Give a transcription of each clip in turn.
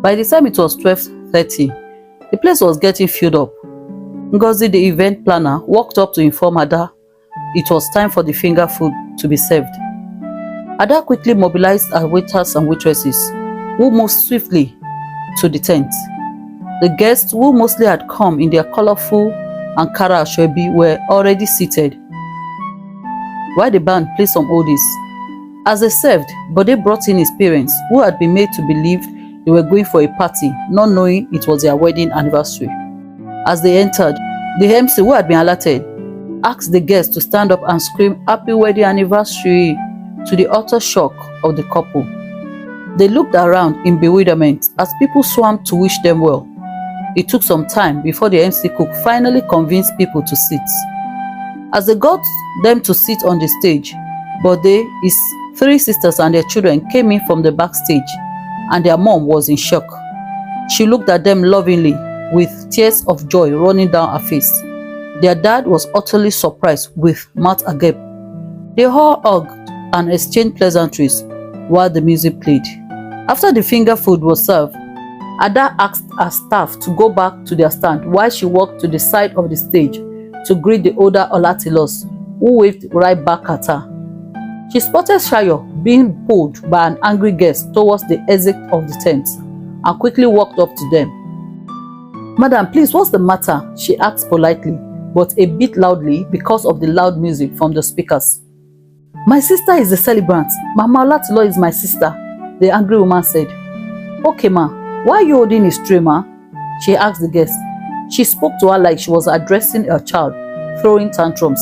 By the time it was 12:30, the place was getting filled up. Ngozi, the event planner, walked up to inform Ada it was time for the finger food to be served. Ada quickly mobilized her waiters and waitresses, who moved swiftly to the tent. The guests, who mostly had come in their colorful Ankara ashwebi, were already seated, while the band played some oldies. As they served, Bode brought in his parents, who had been made to believe they were going for a party, not knowing it was their wedding anniversary. As they entered, the MC, who had been alerted, asked the guests to stand up and scream "Happy Wedding Anniversary" to the utter shock of the couple. They looked around in bewilderment as people swarmed to wish them well. It took some time before the MC cook finally convinced people to sit. As they got them to sit on the stage, Bode, his 3 sisters and their children came in from the backstage, and their mom was in shock. She looked at them lovingly, with tears of joy running down her face. Their dad was utterly surprised with mouth agape. They all hugged and exchanged pleasantries while the music played. After the finger food was served, Ada asked her staff to go back to their stand while she walked to the side of the stage to greet the older Olatilos, who waved right back at her. She spotted Shayo being pulled by an angry guest towards the exit of the tent and quickly walked up to them. "Madam, please, what's the matter?" she asked politely, but a bit loudly because of the loud music from the speakers. "My sister is the celebrant. Mama Olatilo is my sister," the angry woman said. "Okay, ma, why are you holding his tray, ma?" she asked the guest. She spoke to her like she was addressing a child throwing tantrums.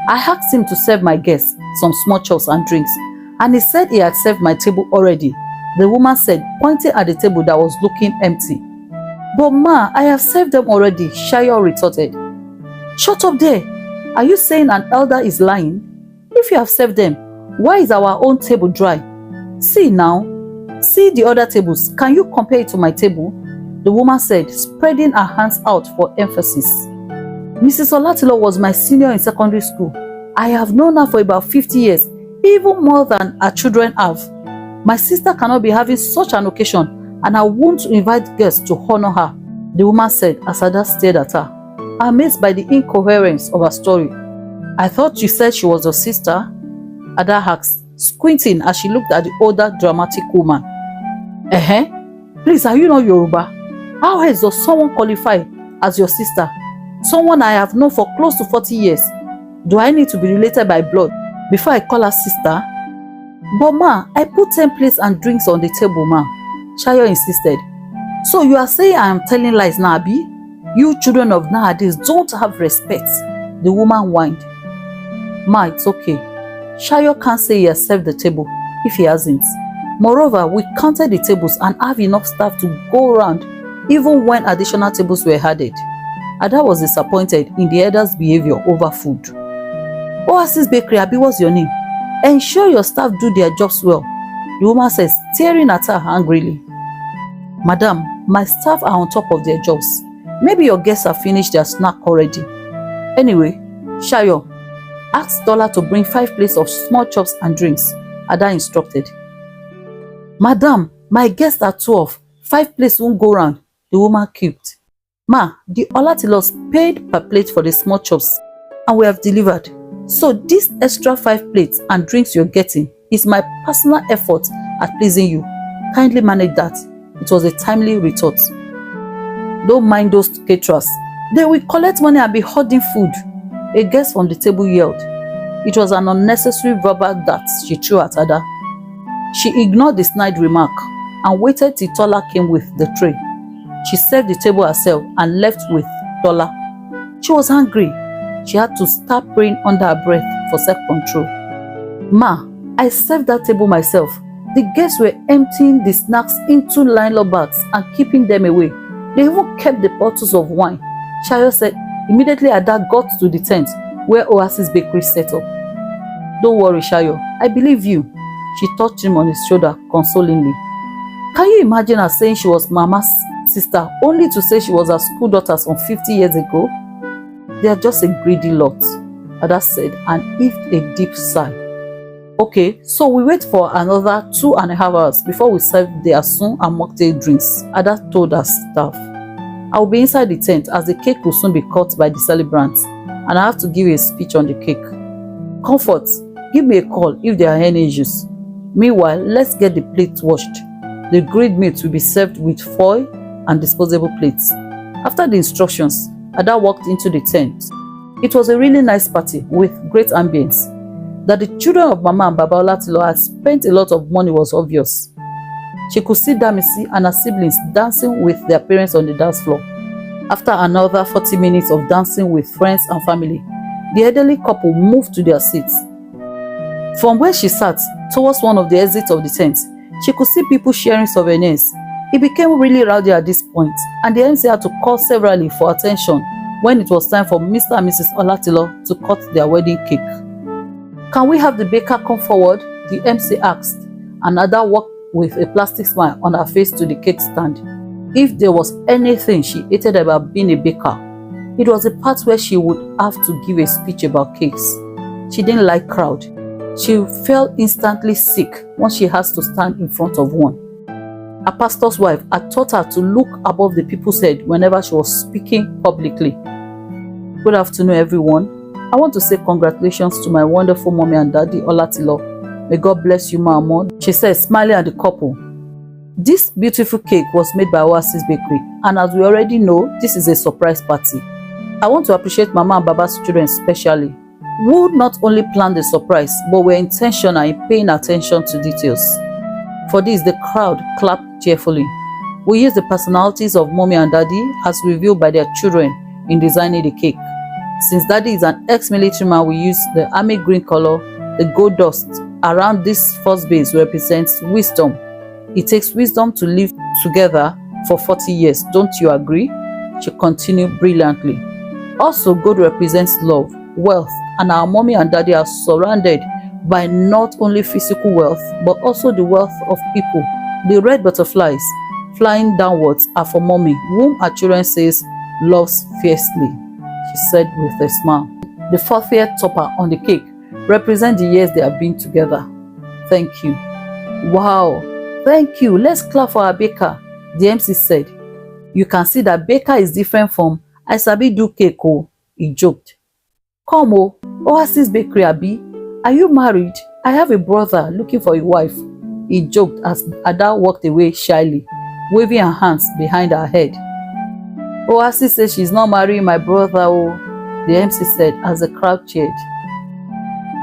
"I asked him to serve my guests some small chops and drinks, and he said he had served my table already," the woman said, pointing at the table that was looking empty. "But ma, I have served them already," Shayo retorted. "Shut up there. Are you saying an elder is lying? If you have served them, why is our own table dry? See now. See the other tables. Can you compare it to my table?" the woman said, spreading her hands out for emphasis. "Mrs. Olatilo was my senior in secondary school. I have known her for about 50 years, even more than her children have. My sister cannot be having such an occasion, and I won't invite guests to honor her," the woman said as Ada stared at her, amazed by the incoherence of her story. "I thought you said she was your sister?" Ada asked, squinting as she looked at the older, dramatic woman. Please, are you not Yoruba? How else does someone qualify as your sister? Someone I have known for close to 40 years. Do I need to be related by blood before I call her sister?" "But ma, I put 10 plates and drinks on the table, ma," Shayo insisted. "So you are saying I am telling lies now, Abi? You children of nowadays don't have respect," the woman whined. "Ma, it's okay. Shayo can't say he has served the table if he hasn't. Moreover, we counted the tables and have enough staff to go around even when additional tables were added." Ada was disappointed in the elder's behavior over food. "Oasis Bakery, Abi, what's your name? Ensure your staff do their jobs well," the woman said, staring at her angrily. "Madam, my staff are on top of their jobs. Maybe your guests have finished their snack already. Anyway, Shayo, ask Dollar to bring 5 plates of small chops and drinks," Ada instructed. "Madam, my guests are 12. 5 plates won't go round," the woman quipped. "Ma, the Olatilos paid per plate for the small chops, and we have delivered. So this extra 5 plates and drinks you're getting is my personal effort at pleasing you. Kindly manage that." It was a timely retort. "Don't mind those caterers. They will collect money and be hoarding food," a guest from the table yelled. It was an unnecessary verbal dart she threw at Ada. She ignored the snide remark and waited till Tola came with the tray. She served the table herself and left with Tola. She was angry. She had to start praying under her breath for self-control. "Ma, I served that table myself. The guests were emptying the snacks into nylon bags and keeping them away. They even kept the bottles of wine," Shayo said immediately Ada got to the tent where Oasis Bakery set up. "Don't worry, Shayo. I believe you." She touched him on his shoulder consolingly. Can you imagine her saying she was Mama's sister only to say she was her school daughter some 50 years ago? "They are just a greedy lot," Ada said and heaved a deep sigh. Okay, so we wait for another 2.5 hours before we serve the asun and mocktail drinks, Ada told her staff. I will be inside the tent as the cake will soon be cut by the celebrants and I have to give a speech on the cake. Comfort, give me a call if there are any issues. Meanwhile, let's get the plates washed. The grilled meat will be served with foil and disposable plates. After the instructions, Ada walked into the tent. It was a really nice party with great ambience. That the children of Mama and Baba Olatilo had spent a lot of money was obvious. She could see Damisi and her siblings dancing with their parents on the dance floor. After another 40 minutes of dancing with friends and family, the elderly couple moved to their seats. From where she sat, towards one of the exits of the tent, she could see people sharing souvenirs. It became really rowdy at this point, and the MC had to call severally for attention when it was time for Mr. and Mrs. Olatilo to cut their wedding cake. Can we have the baker come forward? The MC asked, and Ada walked with a plastic smile on her face to the cake stand. If there was anything she hated about being a baker, it was the part where she would have to give a speech about cakes. She didn't like crowd. She felt instantly sick once she has to stand in front of one. A pastor's wife had taught her to look above the people's head whenever she was speaking publicly. Good afternoon, everyone. I want to say congratulations to my wonderful mommy and daddy, Olatilo. May God bless you, Mama, she said, smiling at the couple. This beautiful cake was made by Oasis Bakery, and as we already know, this is a surprise party. I want to appreciate Mama and Baba's children especially, who not only planned the surprise, but were intentional in paying attention to details. For this, the crowd clapped cheerfully. We used the personalities of Mommy and Daddy as revealed by their children in designing the cake. Since Daddy is an ex-military man, we use the army green color. The gold dust around this first base represents wisdom. It takes wisdom to live together for 40 years. Don't you agree? She continued brilliantly. Also, gold represents love, wealth, and our mommy and daddy are surrounded by not only physical wealth, but also the wealth of people. The red butterflies flying downwards are for mommy, whom her children says loves fiercely, she said with a smile. The fourth year topper on the cake represents the years they have been together. Thank you. Wow, thank you. Let's clap for our baker, the MC said. You can see that baker is different from I sabi do cake, oh, he joked. Come, oh, Oasis Bakery, Abi. Are you married? I have a brother looking for a wife, he joked as Ada walked away shyly, waving her hands behind her head. Oasis says she's not marrying my brother, oh, the MC said as the crowd cheered.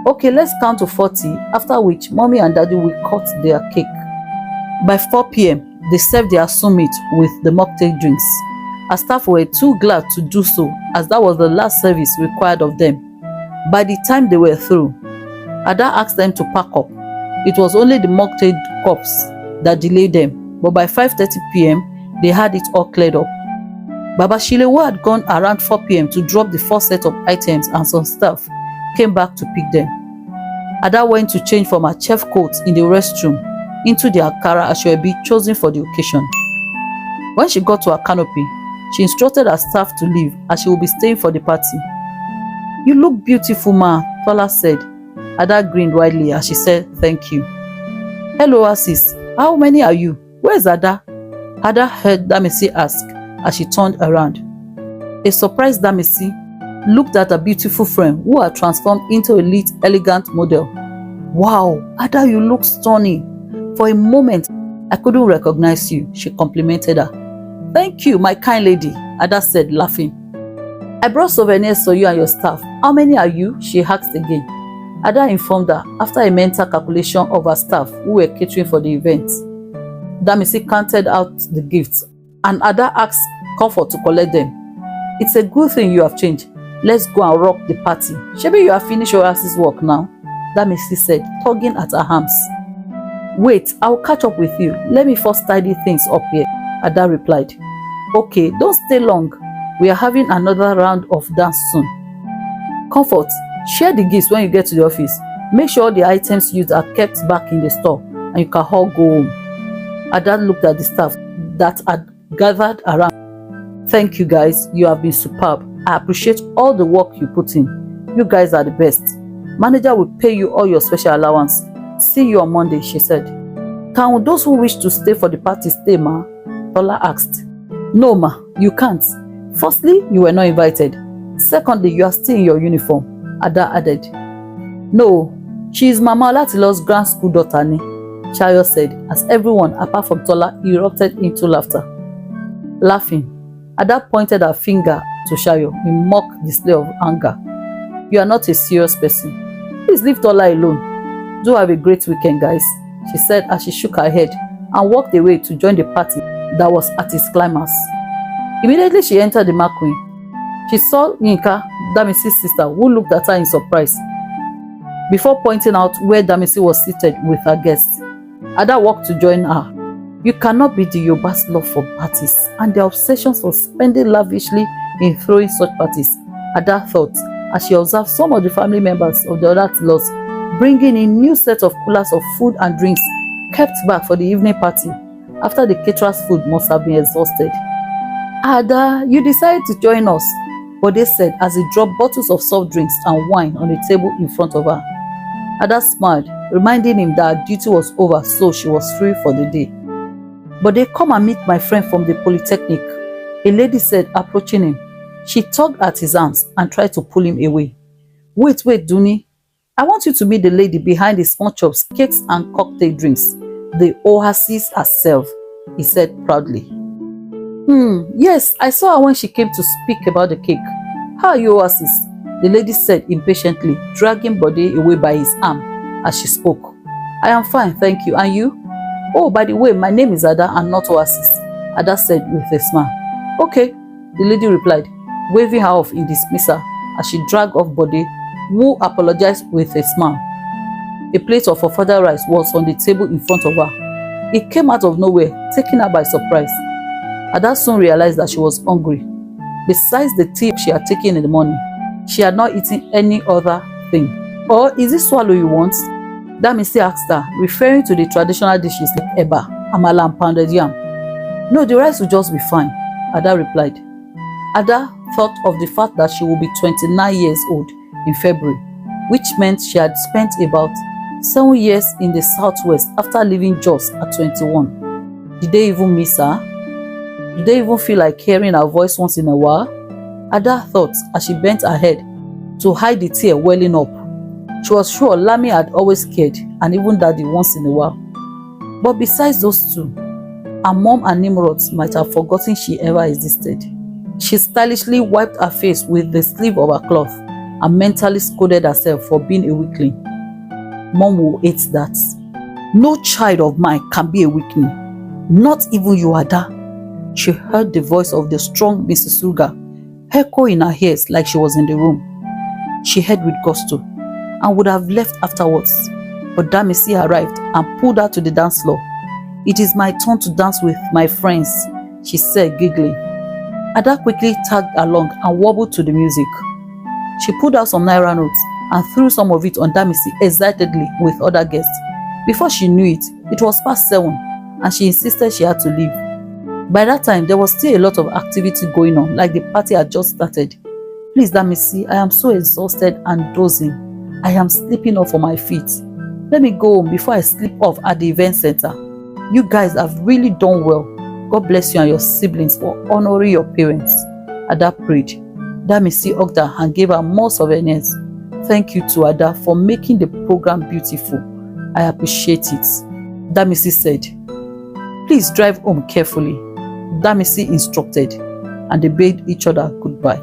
Okay, let's count to 40, after which mommy and daddy will cut their cake. By 4 p.m., they served their summit with the mocktail drinks. Our staff were too glad to do so, as that was the last service required of them. By the time they were through, Ada asked them to pack up. It was only the mocktail cups that delayed them, but by 5:30 p.m., they had it all cleared up. Baba Shilewo had gone around 4 p.m. to drop the first set of items, and some staff came back to pick them. Ada went to change from her chef coat in the restroom into the Ankara as she would be chosen for the occasion. When she got to her canopy, she instructed her staff to leave as she would be staying for the party. You look beautiful, ma, Tola said. Ada grinned widely as she said thank you. Hello, Oasis. How many are you? Where's Ada? Ada heard Damisi ask as she turned around. A surprised Damisi looked at her beautiful friend who had transformed into a neat, elegant model. Wow, Ada, you look stunning. For a moment, I couldn't recognize you, she complimented her. Thank you, my kind lady, Ada said, laughing. I brought souvenirs for you and your staff. How many are you? She asked again. Ada informed her after a mental calculation of her staff who were catering for the event. Damisi counted out the gifts, and Ada asked Comfort to collect them. It's a good thing you have changed. Let's go and rock the party. Maybe you have finished your ass's work now, Damisi said, tugging at her arms. Wait, I'll catch up with you. Let me first tidy things up here, Ada replied. Okay, don't stay long. We are having another round of dance soon. Comfort, share the gifts when you get to the office. Make sure the items used are kept back in the store and you can all go home. Ada looked at the staff that had gathered around. Thank you guys, you have been superb. I appreciate all the work you put in. You guys are the best. Manager will pay you all your special allowance. See you on Monday, she said. Can those who wish to stay for the party stay, ma? Tola asked. No, ma, you can't. Firstly, you were not invited. Secondly, you are still in your uniform, Ada added. No, she is Mama Olatilo's grand school daughter, ni, Chayo said, as everyone apart from Tola erupted into laughter. Laughing, Ada pointed her finger to Chayo in mock display of anger. You are not a serious person. Please leave Tola alone. Do have a great weekend, guys, she said as she shook her head and walked away to join the party that was at its climax. Immediately she entered the Macqueen. She saw Yinka, Damisi's sister, who looked at her in surprise, before pointing out where Damisi was seated with her guests. Ada walked to join her. You cannot be the Yoruba's love for parties and their obsessions for spending lavishly in throwing such parties, Ada thought, as she observed some of the family members of the Olatilos bringing in new sets of coolers of food and drinks kept back for the evening party after the caterer's food must have been exhausted. Ada, you decided to join us, Bode said as he dropped bottles of soft drinks and wine on the table in front of her. Ada smiled, reminding him that her duty was over, so she was free for the day. Bode, come and meet my friend from the Polytechnic, a lady said, approaching him. She tugged at his arms and tried to pull him away. Wait, Duni. I want you to meet the lady behind the small chops, cakes and cocktail drinks, the Oasis herself, he said proudly. Yes, I saw her when she came to speak about the cake. How are you, Oasis? The lady said impatiently, dragging Bode away by his arm as she spoke. I am fine, thank you. And you? Oh, by the way, my name is Ada and not Oasis, Ada said with a smile. Okay, the lady replied, waving her off in dismissal as she dragged off Bode, who apologized with a smile. A plate of ofada rice was on the table in front of her. It came out of nowhere, taking her by surprise. Ada soon realized that she was hungry. Besides the tea she had taken in the morning, she had not eaten any other thing. Or is it swallow you want? Damisi asked her, referring to the traditional dishes like eba, amala and pounded yam. No, the rice will just be fine, Ada replied. Ada thought of the fact that she would be 29 years old in February, which meant she had spent about 7 years in the southwest after leaving Jos at 21. Did they even miss her? Did they even feel like hearing her voice once in a while? Ada thought as she bent her head to hide the tear welling up. She was sure Lami had always cared, and even Daddy once in a while. But besides those two, her mom and Nimrod might have forgotten she ever existed. She stylishly wiped her face with the sleeve of her cloth and mentally scolded herself for being a weakling. Mom will hate that. No child of mine can be a weakling. Not even you, Ada. She heard the voice of the strong Mrs. Suga echo in her ears like she was in the room. She heard with gusto and would have left afterwards, but Damisi arrived and pulled her to the dance floor. It is my turn to dance with my friends, she said, giggling. Ada quickly tagged along and wobbled to the music. She pulled out some naira notes and threw some of it on Damisi excitedly with other guests. Before she knew it, it was past 7 and she insisted she had to leave. By that time, there was still a lot of activity going on, like the party had just started. Please, Damisi, I am so exhausted and dozing. I am sleeping off on my feet. Let me go home before I sleep off at the event center. You guys have really done well. God bless you and your siblings for honoring your parents. Ada prayed. Damisi hugged her and gave her more souvenirs. Thank you to Ada for making the program beautiful. I appreciate it, Damisi said. Please drive home carefully, Damisi instructed, and they bade each other goodbye.